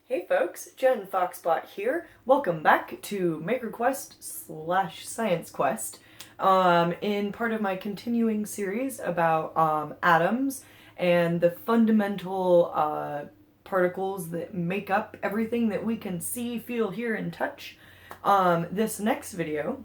Hey folks, Jen Foxbot here. Welcome back to MakerQuest/Science Quest. In part of my continuing series about atoms and the fundamental particles that make up everything that we can see, feel, hear, and touch. This next video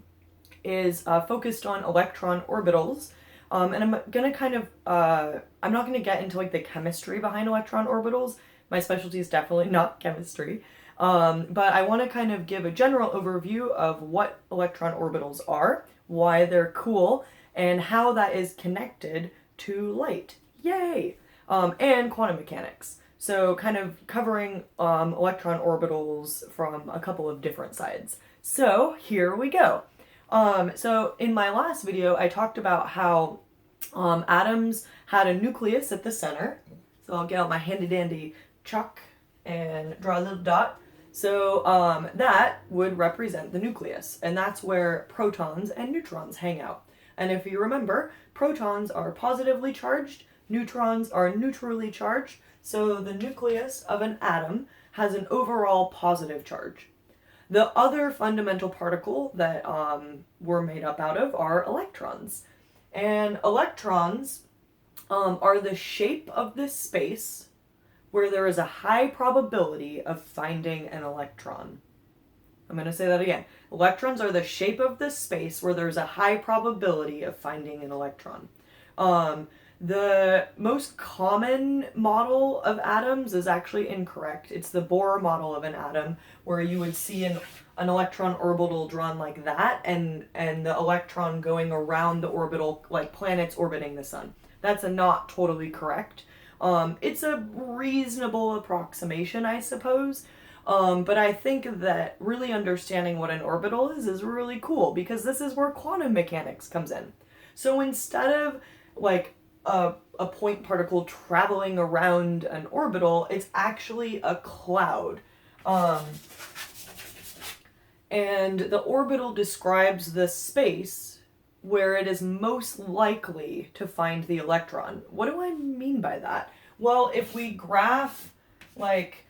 is focused on electron orbitals. And I'm gonna I'm not gonna get into like the chemistry behind electron orbitals. My specialty is definitely not chemistry. But I want to kind of give a general overview of what electron orbitals are, why they're cool, and how that is connected to light. Yay! And quantum mechanics. So kind of covering electron orbitals from a couple of different sides. So here we go. So in my last video, I talked about how atoms had a nucleus at the center. So I'll get out my handy dandy chalk and draw a little dot. So that would represent the nucleus, and that's where protons and neutrons hang out. And if you remember, protons are positively charged, neutrons are neutrally charged, so the nucleus of an atom has an overall positive charge. The other fundamental particle that we're made up out of are electrons. And electrons are the shape of this space where there is a high probability of finding an electron. I'm going to say that again. Electrons are the shape of this space where there's a high probability of finding an electron. The most common model of atoms is actually incorrect. It's the Bohr model of an atom, where you would see an electron orbital drawn like that, and the electron going around the orbital like planets orbiting the sun. That's not totally correct. It's a reasonable approximation, I suppose. But I think that really understanding what an orbital is really cool, because this is where quantum mechanics comes in. So instead of like a point particle traveling around an orbital, it's actually a cloud. And the orbital describes the space where it is most likely to find the electron. What do I mean by that? Well, if we graph like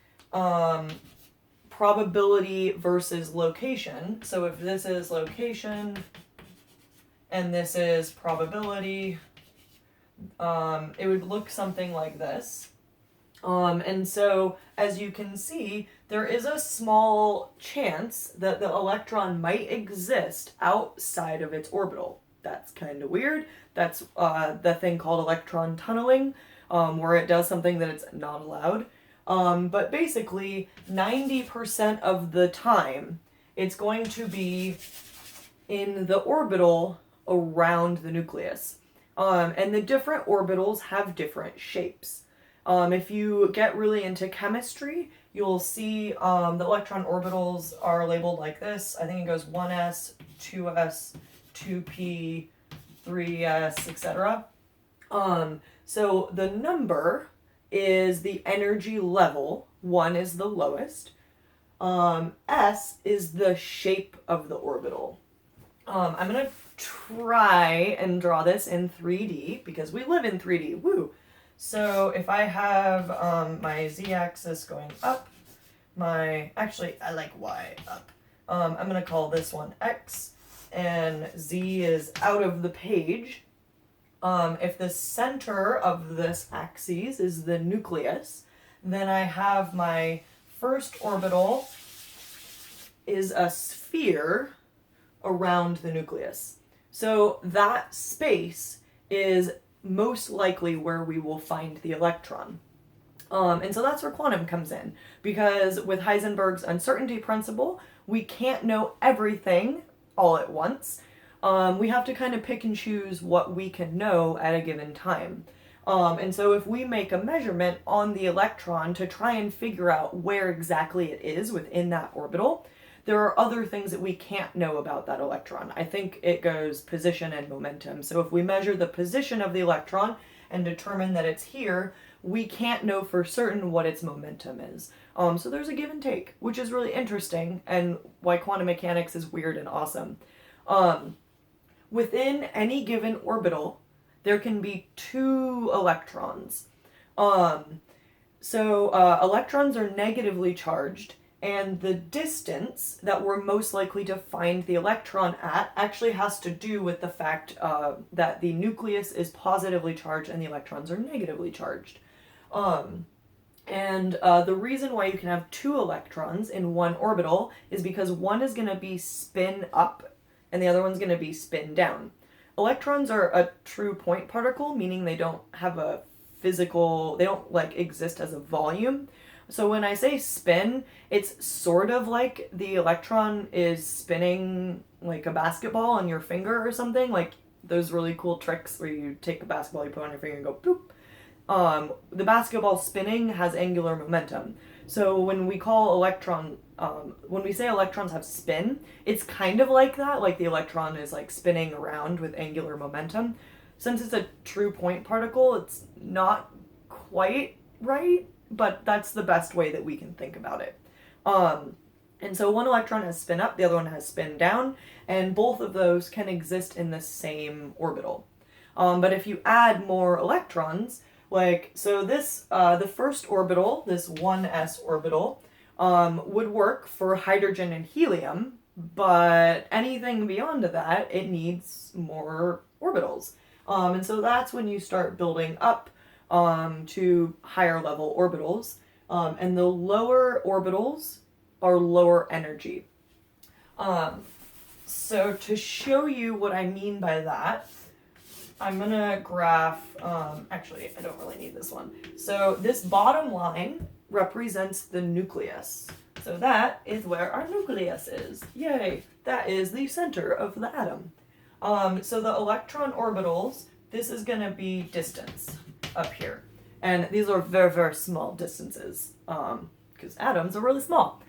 probability versus location, so if this is location and this is probability, it would look something like this. And so, as you can see, there is a small chance that the electron might exist outside of its orbital. That's kind of weird. That's the thing called electron tunneling, where it does something that it's not allowed. But basically, 90% of the time, it's going to be in the orbital around the nucleus. And the different orbitals have different shapes. If you get really into chemistry, you'll see the electron orbitals are labeled like this. I think it goes 1s, 2s, 2p, 3s, etc. So the number is the energy level. 1 is the lowest. S is the shape of the orbital. I'm going to try and draw this in 3D because we live in 3D. Woo! So if I have my z-axis going up, actually I like y up. I'm going to call this one x, and z is out of the page. If the center of this axis is the nucleus, then I have my first orbital is a sphere around the nucleus. So that space is most likely where we will find the electron. And so that's where quantum comes in, because with Heisenberg's uncertainty principle, we can't know everything all at once. We have to kind of pick and choose what we can know at a given time. And so if we make a measurement on the electron to try and figure out where exactly it is within that orbital, there are other things that we can't know about that electron. I think it goes position and momentum. So if we measure the position of the electron and determine that it's here, we can't know for certain what its momentum is. So there's a give and take, which is really interesting, and why quantum mechanics is weird and awesome. Within any given orbital, there can be 2 electrons. So electrons are negatively charged, and the distance that we're most likely to find the electron at actually has to do with the fact that the nucleus is positively charged and the electrons are negatively charged. And the reason why you can have two electrons in one orbital is because one is going to be spin up and the other one's going to be spin down. Electrons are a true point particle, meaning they don't have a physical, they don't like exist as a volume. So when I say spin, it's sort of like the electron is spinning like a basketball on your finger or something, like those really cool tricks where you take a basketball, you put it on your finger and go boop. The basketball spinning has angular momentum. So when we say electrons have spin, it's kind of like that, like the electron is like spinning around with angular momentum. Since it's a true point particle, it's not quite right, but that's the best way that we can think about it. And so one electron has spin up, the other one has spin down, and both of those can exist in the same orbital. But if you add more electrons, the first orbital, this 1s orbital, would work for hydrogen and helium, but anything beyond that, it needs more orbitals. And so that's when you start building up to higher level orbitals. And the lower orbitals are lower energy. So to show you what I mean by that, I'm going to graph, actually, I don't really need this one. So this bottom line represents the nucleus. So that is where our nucleus is. Yay! That is the center of the atom. So the electron orbitals, this is going to be distance up here. And these are very, very small distances because atoms are really small.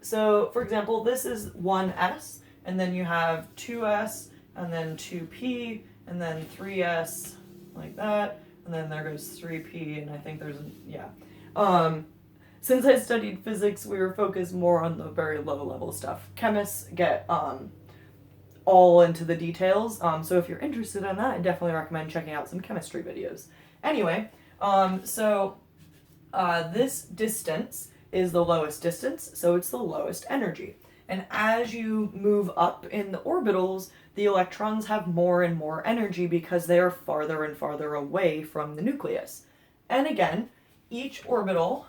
So, for example, this is 1s, and then you have 2s, and then 2p, and then 3s, like that, and then there goes 3p, and I think there's, since I studied physics, we were focused more on the very low level stuff. Chemists get all into the details, so if you're interested in that, I definitely recommend checking out some chemistry videos. Anyway, this distance is the lowest distance, so it's the lowest energy. And as you move up in the orbitals, the electrons have more and more energy because they are farther and farther away from the nucleus. And again, each orbital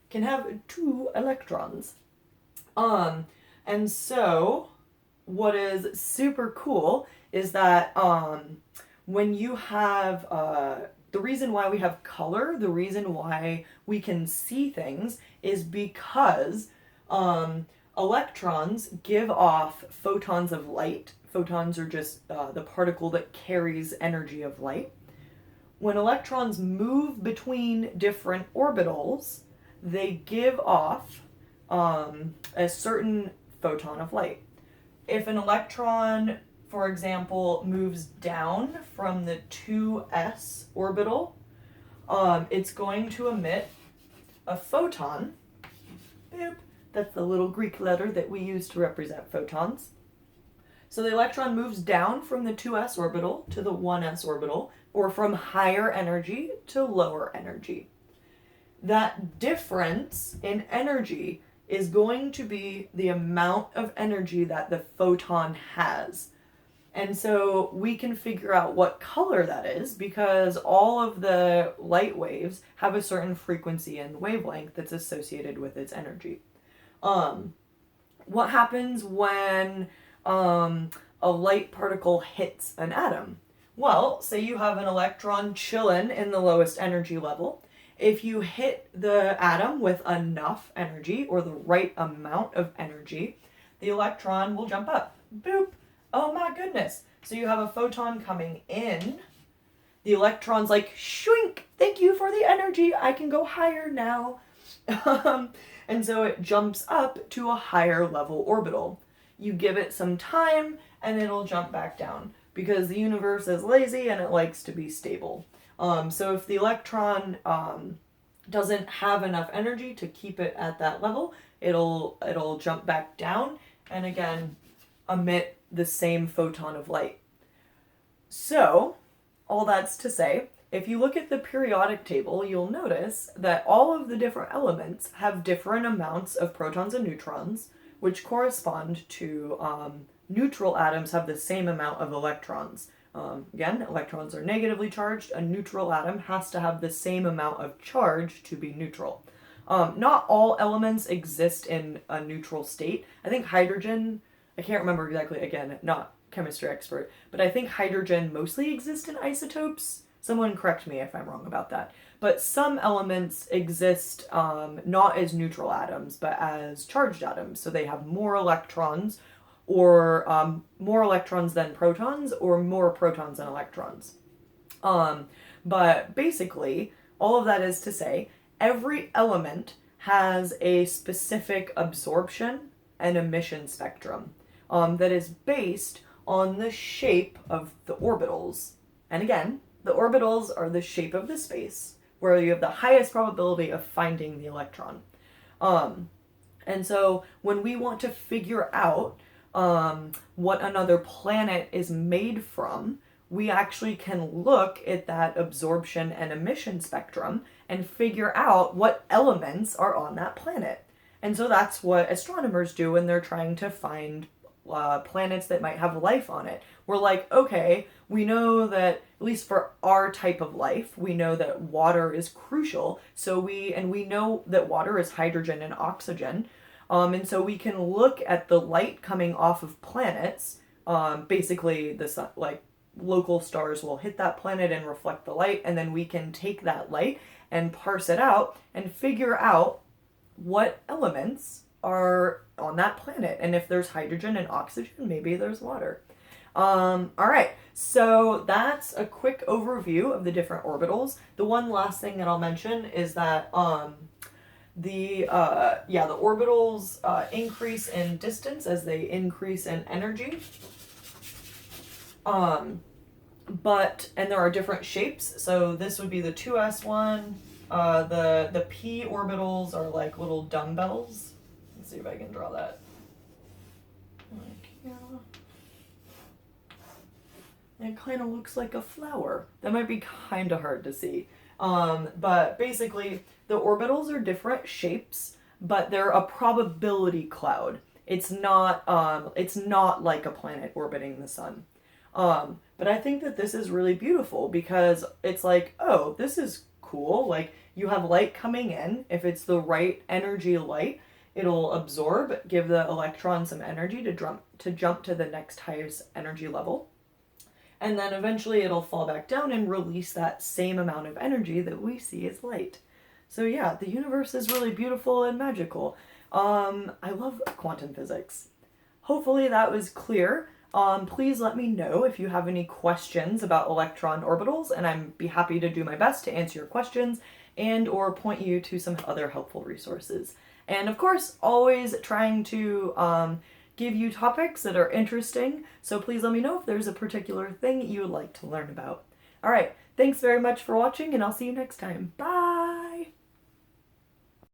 can have 2 electrons. And so what is super cool is that when you have the reason why we have color, the reason why we can see things is because electrons give off photons of light. Photons are just the particle that carries energy of light. When electrons move between different orbitals, they give off a certain photon of light. If an electron, for example, moves down from the 2s orbital, it's going to emit a photon. Boop. That's the little Greek letter that we use to represent photons. So the electron moves down from the 2s orbital to the 1s orbital, or from higher energy to lower energy. That difference in energy is going to be the amount of energy that the photon has. And so we can figure out what color that is because all of the light waves have a certain frequency and wavelength that's associated with its energy. What happens when a light particle hits an atom? Well, say you have an electron chilling in the lowest energy level. If you hit the atom with enough energy or the right amount of energy, the electron will jump up. Boop. Oh my goodness. So you have a photon coming in. The electron's like, shrink. Thank you for the energy. I can go higher now. And so it jumps up to a higher level orbital. You give it some time and it'll jump back down because the universe is lazy and it likes to be stable. So if the electron doesn't have enough energy to keep it at that level, it'll jump back down and again emit the same photon of light. So all that's to say, if you look at the periodic table, you'll notice that all of the different elements have different amounts of protons and neutrons, which correspond to neutral atoms have the same amount of electrons. Again, electrons are negatively charged. A neutral atom has to have the same amount of charge to be neutral. Not all elements exist in a neutral state. I think hydrogen, I can't remember exactly, again, not chemistry expert, but I think hydrogen mostly exists in isotopes. Someone correct me if I'm wrong about that. But some elements exist not as neutral atoms, but as charged atoms. So they have more electrons, or more electrons than protons, or more protons than electrons. But basically, all of that is to say, every element has a specific absorption and emission spectrum that is based on the shape of the orbitals. And again, the orbitals are the shape of the space where you have the highest probability of finding the electron. And so when we want to figure out what another planet is made from, we actually can look at that absorption and emission spectrum and figure out what elements are on that planet. And so that's what astronomers do when they're trying to find planets that might have life on it. We're like, okay, we know that, at least for our type of life, we know that water is crucial. So we know that water is hydrogen and oxygen. And so we can look at the light coming off of planets. Basically, the sun, like local stars will hit that planet and reflect the light, and then we can take that light and parse it out and figure out what elements are on that planet. And if there's hydrogen and oxygen, maybe there's water. All right, so that's a quick overview of the different orbitals. The one last thing that I'll mention is that the orbitals increase in distance as they increase in energy. And there are different shapes. So this would be the 2s one. The p orbitals are like little dumbbells. Let's see if I can draw that. Like, yeah. It kind of looks like a flower. That might be kind of hard to see. But basically, the orbitals are different shapes, but they're a probability cloud. It's not like a planet orbiting the sun. But I think that this is really beautiful because it's like, oh, this is cool. Like, you have light coming in. If it's the right energy light, it'll absorb, give the electron some energy to jump to the next highest energy level. And then eventually it'll fall back down and release that same amount of energy that we see as light. So yeah, the universe is really beautiful and magical. I love quantum physics. Hopefully that was clear. Please let me know if you have any questions about electron orbitals, and I'd be happy to do my best to answer your questions and or point you to some other helpful resources. And of course, always trying to give you topics that are interesting, so please let me know if there's a particular thing you would like to learn about. All right, thanks very much for watching, and I'll see you next time. Bye!